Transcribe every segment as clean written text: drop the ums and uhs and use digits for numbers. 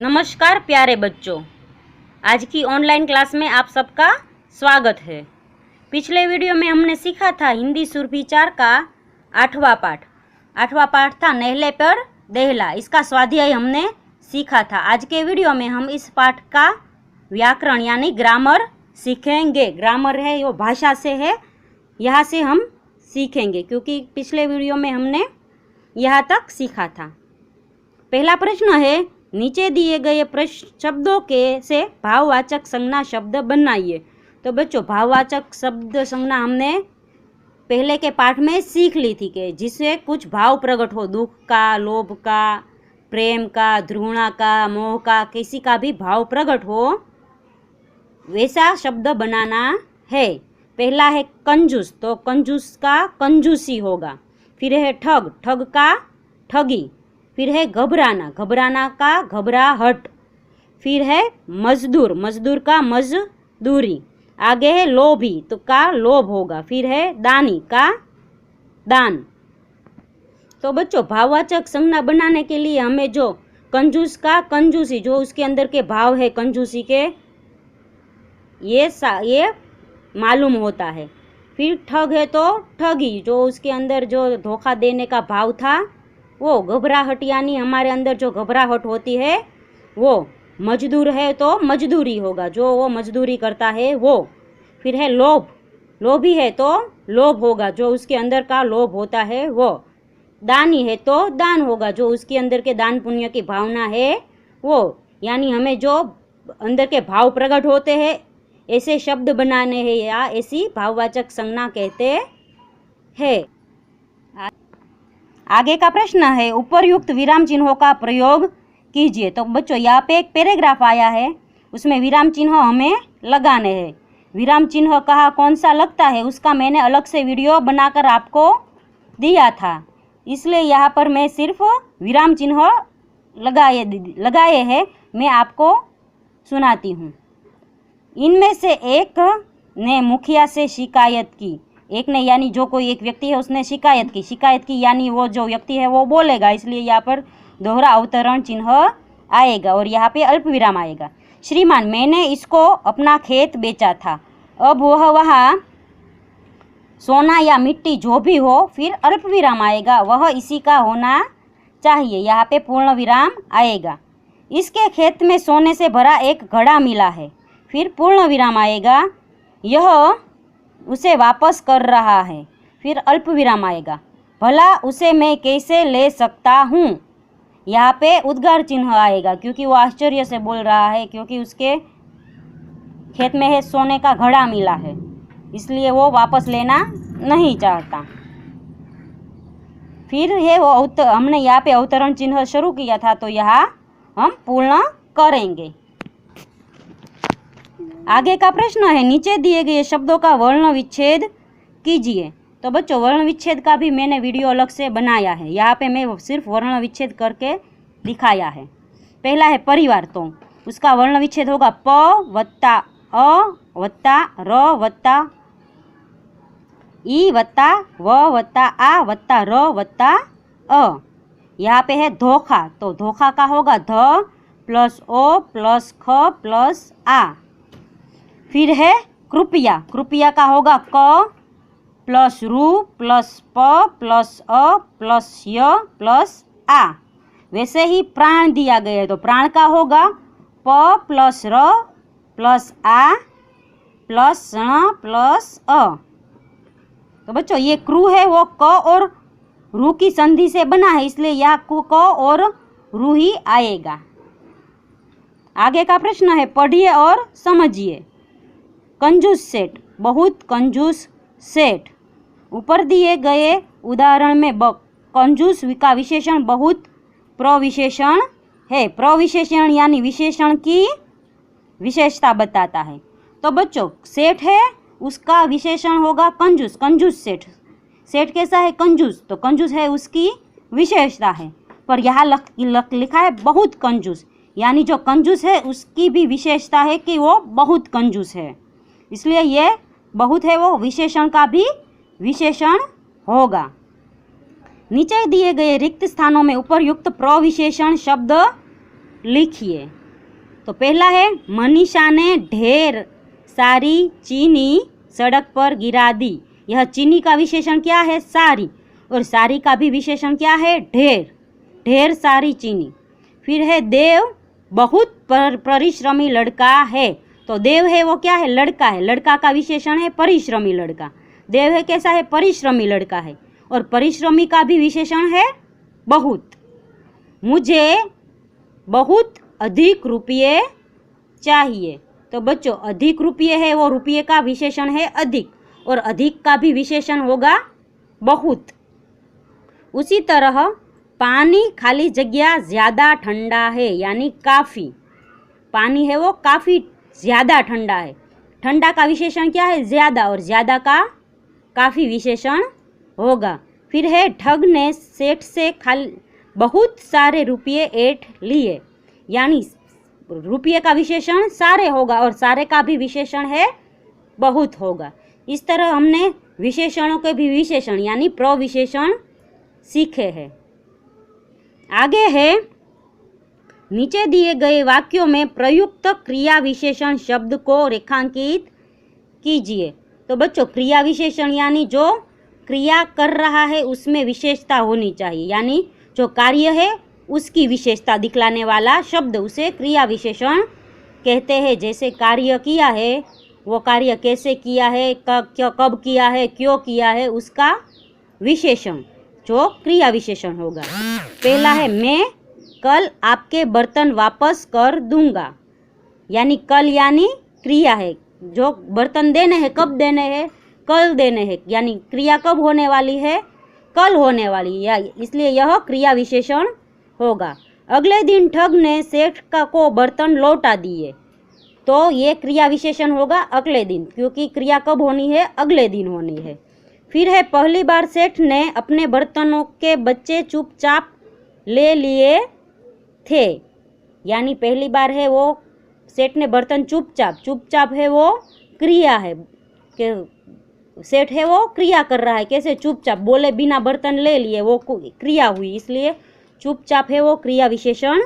नमस्कार प्यारे बच्चों, आज की ऑनलाइन क्लास में आप सबका स्वागत है। पिछले वीडियो में हमने सीखा था हिंदी सुरभिचार का 8वां पाठ। 8वां पाठ था नहले पर देहला। इसका स्वाध्याय हमने सीखा था। आज के वीडियो में हम इस पाठ का व्याकरण यानी ग्रामर सीखेंगे। ग्रामर है वो भाषा से है, यहाँ से हम सीखेंगे क्योंकि पिछले वीडियो में हमने यहाँ तक सीखा था। पहला प्रश्न है, नीचे दिए गए शब्दों के से भाववाचक संज्ञा शब्द बनाइए। तो बच्चों, भाववाचक शब्द संज्ञा हमने पहले के पाठ में सीख ली थी कि जिससे कुछ भाव प्रकट हो, दुख का, लोभ का, प्रेम का, घृणा का, मोह का, किसी का भी भाव प्रकट हो वैसा शब्द बनाना है। पहला है कंजूस, तो कंजूस का कंजूसी होगा। फिर है ठग, ठग का ठगी। फिर है घबराना, घबराना का घबराहट। फिर है मजदूर, मजदूर का मजदूरी। आगे है लोभी, तो का लोभ होगा। फिर है दानी का दान। तो बच्चों, भाववाचक संज्ञा बनाने के लिए हमें जो कंजूस का कंजूसी, जो उसके अंदर के भाव है कंजूसी के, ये मालूम होता है। फिर ठग है तो ठगी, जो उसके अंदर जो धोखा देने का भाव था वो। घबराहट यानी हमारे अंदर जो घबराहट होती है वो। मजदूर है तो मजदूरी होगा, जो वो मजदूरी करता है वो। फिर है लोभ, लोभी है तो लोभ होगा, जो उसके अंदर का लोभ होता है वो। दानी है तो दान होगा, जो उसके अंदर के दान पुण्य की भावना है वो। यानी हमें जो अंदर के भाव प्रकट होते हैं ऐसे शब्द बनाने हैं या ऐसी भाववाचक संज्ञा कहते हैं। आगे का प्रश्न है, उपरयुक्त विराम चिन्हों का प्रयोग कीजिए। तो बच्चों, यहाँ पे एक पैराग्राफ आया है, उसमें विराम चिन्ह हमें लगाने हैं। विराम चिन्ह कहाँ कौन सा लगता है उसका मैंने अलग से वीडियो बनाकर आपको दिया था, इसलिए यहाँ पर मैं सिर्फ विराम चिन्ह लगाए हैं, मैं आपको सुनाती हूँ। इनमें से एक ने मुखिया से शिकायत की। एक ने यानी जो कोई एक व्यक्ति है उसने शिकायत की। शिकायत की यानी वो जो व्यक्ति है वो बोलेगा, इसलिए यहाँ पर दोहरा अवतरण चिन्ह आएगा और यहाँ पे अल्प विराम आएगा। श्रीमान, मैंने इसको अपना खेत बेचा था। अब वह वहाँ सोना या मिट्टी जो भी हो, फिर अल्प विराम आएगा, वह इसी का होना चाहिए। यहाँ पे पूर्ण विराम आएगा। इसके खेत में सोने से भरा एक घड़ा मिला है। फिर पूर्ण विराम आएगा। यह उसे वापस कर रहा है। फिर अल्प विराम आएगा। भला उसे मैं कैसे ले सकता हूँ। यहाँ पे उद्गार चिन्ह आएगा क्योंकि वो आश्चर्य से बोल रहा है, क्योंकि उसके खेत में है सोने का घड़ा मिला है, इसलिए वो वापस लेना नहीं चाहता। फिर है वो हमने यहाँ पे अवतरण चिन्ह शुरू किया था, तो यहाँ हम पूर्ण करेंगे। आगे का प्रश्न है, नीचे दिए गए शब्दों का वर्ण विच्छेद कीजिए। तो बच्चों, वर्ण विच्छेद का भी मैंने वीडियो अलग से बनाया है, यहाँ पे मैं सिर्फ वर्ण विच्छेद करके दिखाया है। पहला है परिवार, तो उसका वर्ण विच्छेद होगा प वत्ता अ वत्ता र वत्ता ई वत्ता व वत्ता आ वत्ता र वत्ता अ। यहाँ पे है धोखा, तो धोखा का होगा ध प्लस ओ प्लस ख प्लस आ। फिर है कृपया, कृपया का होगा क प्लस रु प्लस प प्लस अ प्लस य प्लस आ। वैसे ही प्राण दिया गया है, तो प्राण का होगा प प्लस र प्लस आ प्लस ण प्लस अ। तो बच्चों, ये क्रू है वो क और रू की संधि से बना है, इसलिए यह क और रू ही आएगा। आगे का प्रश्न है, पढ़िए और समझिए। कंजूस सेठ, बहुत कंजूस सेठ। ऊपर दिए गए उदाहरण में कंजूस का विशेषण बहुत प्रविशेषण है। प्रविशेषण यानी विशेषण की विशेषता बताता है। तो बच्चों, सेठ है उसका विशेषण होगा कंजूस, कंजूस सेठ। सेठ कैसा है? कंजूस, तो कंजूस है उसकी विशेषता है। पर यहाँ लिखा है बहुत कंजूस, यानी जो कंजूस है उसकी भी विशेषता है कि वो बहुत कंजूस है, इसलिए ये बहुत है वो विशेषण का भी विशेषण होगा। नीचे दिए गए रिक्त स्थानों में उपरयुक्त प्रविशेषण शब्द लिखिए। तो पहला है, मनीषा ने ढेर सारी चीनी सड़क पर गिरा दी। यह चीनी का विशेषण क्या है? सारी। और सारी का भी विशेषण क्या है? ढेर। ढेर सारी चीनी। फिर है, देव बहुत परिश्रमी लड़का है। तो देव है वो क्या है? लड़का है। लड़का का विशेषण है परिश्रमी लड़का। देव है कैसा है? परिश्रमी लड़का है। और परिश्रमी का भी विशेषण है बहुत। मुझे बहुत अधिक रुपये चाहिए। तो बच्चों, अधिक रुपये है वो रुपये का विशेषण है अधिक, और अधिक का भी विशेषण होगा बहुत। उसी तरह पानी खाली जगह ज़्यादा ठंडा है, यानी काफ़ी। पानी है वो काफ़ी ज़्यादा ठंडा है। ठंडा का विशेषण क्या है? ज़्यादा, और ज़्यादा का काफ़ी विशेषण होगा। फिर है, ठग ने सेठ से खाली बहुत सारे रुपये ऐंठ लिए, यानी रुपये का विशेषण सारे होगा, और सारे का भी विशेषण है बहुत होगा। इस तरह हमने विशेषणों के भी विशेषण यानी प्रविशेषण सीखे हैं। आगे है, नीचे दिए गए वाक्यों में प्रयुक्त क्रिया विशेषण शब्द को रेखांकित कीजिए। तो बच्चों, क्रिया विशेषण यानी जो क्रिया कर रहा है उसमें विशेषता होनी चाहिए, यानी जो कार्य है उसकी विशेषता दिखलाने वाला शब्द उसे क्रिया विशेषण कहते हैं। जैसे कार्य किया है, वो कार्य कैसे किया है, कब किया है, क्यों किया है, उसका विशेषण जो क्रिया विशेषण होगा। पहला है, मैं कल आपके बर्तन वापस कर दूंगा। यानी कल यानी क्रिया है, जो बर्तन देने हैं कब देने हैं? कल देने हैं, यानी क्रिया कब होने वाली है? कल होने वाली है, इसलिए यह क्रिया विशेषण होगा। अगले दिन ठग ने सेठ को बर्तन लौटा दिए। तो ये क्रिया विशेषण होगा अगले दिन, क्योंकि क्रिया कब होनी है? अगले दिन होनी है। फिर है, पहली बार सेठ ने अपने बर्तनों के बच्चे चुपचाप ले लिए थे। यानी पहली बार है वो सेठ ने बर्तन चुपचाप है वो क्रिया है कि सेठ है वो क्रिया कर रहा है, कैसे? चुपचाप, बोले बिना बर्तन ले लिए, वो क्रिया हुई, इसलिए चुपचाप है वो क्रिया विशेषण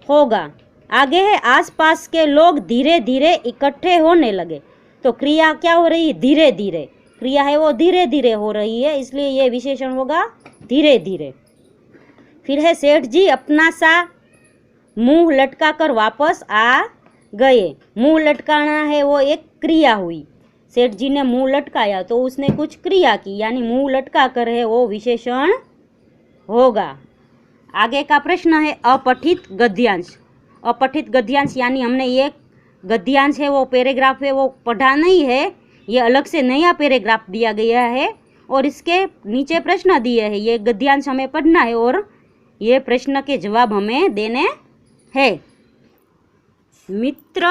होगा। आगे है, आसपास के लोग धीरे धीरे इकट्ठे होने लगे। तो क्रिया क्या हो रही है? धीरे धीरे। क्रिया है वो धीरे धीरे हो रही है, इसलिए ये विशेषण होगा धीरे धीरे। फिर है, सेठ जी अपना सा मुंह लटका कर वापस आ गए। मुंह लटकाना है वो एक क्रिया हुई। सेठ जी ने मुंह लटकाया तो उसने कुछ क्रिया की, यानी मुंह लटका कर है वो विशेषण होगा। आगे का प्रश्न है, अपठित गद्यांश। अपठित गद्यांश यानी हमने ये गद्यांश है वो पैराग्राफ है वो पढ़ा नहीं है, ये अलग से नया पैराग्राफ दिया गया है और इसके नीचे प्रश्न दिए हैं। ये गद्यांश हमें पढ़ना है और ये प्रश्न के जवाब हमें देने हैं। मित्र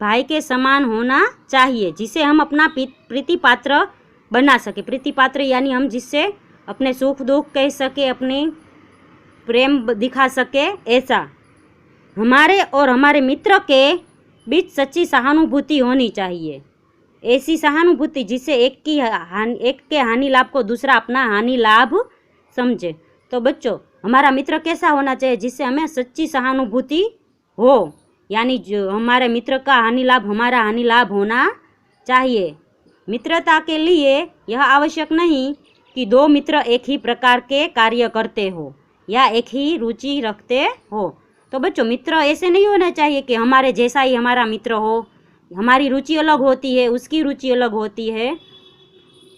भाई के समान होना चाहिए, जिसे हम अपना प्रीतिपात्र बना सके। प्रीतिपात्र यानी हम जिससे अपने सुख दुख कह सके, अपने प्रेम दिखा सके, ऐसा। हमारे और हमारे मित्र के बीच सच्ची सहानुभूति होनी चाहिए। ऐसी सहानुभूति जिससे एक के हानि लाभ को दूसरा अपना हानि लाभ समझे। तो बच्चों, हमारा मित्र कैसा होना चाहिए? जिससे हमें सच्ची सहानुभूति हो, यानी जो हमारे मित्र का हानि लाभ हमारा हानि लाभ होना चाहिए। मित्रता के लिए यह आवश्यक नहीं कि दो मित्र एक ही प्रकार के कार्य करते हो या एक ही रुचि रखते हो। तो बच्चों, मित्र ऐसे नहीं होना चाहिए कि हमारे जैसा ही हमारा मित्र हो। हमारी रुचि अलग होती है, उसकी रुचि अलग होती है,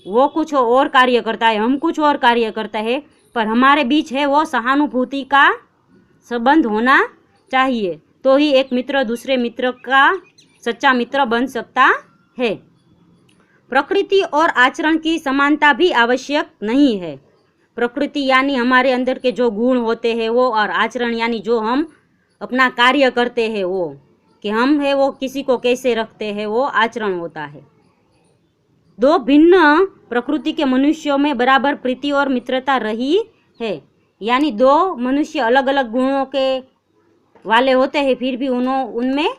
वो कुछ और कार्य करता है, हम कुछ और कार्य करते हैं, पर हमारे बीच है वो सहानुभूति का संबंध होना चाहिए, तो ही एक मित्र दूसरे मित्र का सच्चा मित्र बन सकता है। प्रकृति और आचरण की समानता भी आवश्यक नहीं है। प्रकृति यानी हमारे अंदर के जो गुण होते हैं वो, और आचरण यानी जो हम अपना कार्य करते हैं वो, कि हम है वो किसी को कैसे रखते हैं, वो आचरण होता है। दो भिन्न प्रकृति के मनुष्यों में बराबर प्रीति और मित्रता रही है, यानी दो मनुष्य अलग अलग गुणों के वाले होते हैं, फिर भी उनमें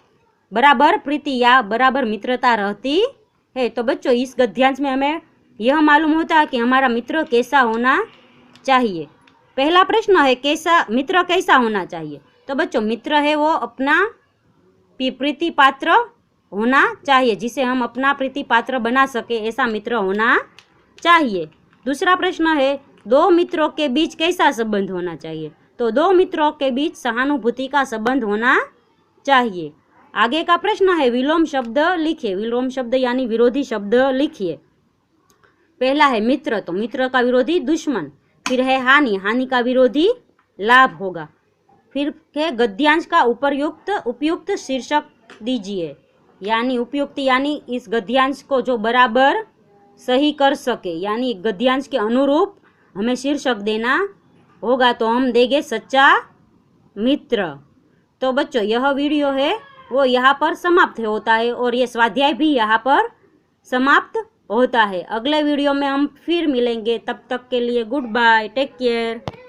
बराबर प्रीति या बराबर मित्रता रहती है। तो बच्चों, इस गद्यांश में हमें यह मालूम होता है कि हमारा मित्र कैसा होना चाहिए। पहला प्रश्न है, कैसा मित्र कैसा होना चाहिए? तो बच्चों मित्र है वो अपना प्रीति पात्र होना चाहिए, जिसे हम अपना प्रीति पात्र बना सके ऐसा मित्र होना चाहिए। दूसरा प्रश्न है, दो मित्रों के बीच कैसा संबंध होना चाहिए? तो दो मित्रों के बीच सहानुभूति का संबंध होना चाहिए। आगे का प्रश्न है, विलोम शब्द लिखिए। विलोम शब्द यानी विरोधी शब्द लिखिए। पहला है मित्र, तो मित्र का विरोधी दुश्मन। फिर है हानि, हानि का विरोधी लाभ होगा। फिर है गद्यांश का उपयुक्त शीर्षक दीजिए, यानी उपयुक्त यानी इस गद्यांश को जो बराबर सही कर सके, यानी गद्यांश के अनुरूप हमें शीर्षक देना होगा। तो हम देंगे सच्चा मित्र। तो बच्चों यह वीडियो है वो यहाँ पर समाप्त होता है और ये स्वाध्याय भी यहाँ पर समाप्त होता है। अगले वीडियो में हम फिर मिलेंगे, तब तक के लिए गुड बाय, टेक केयर।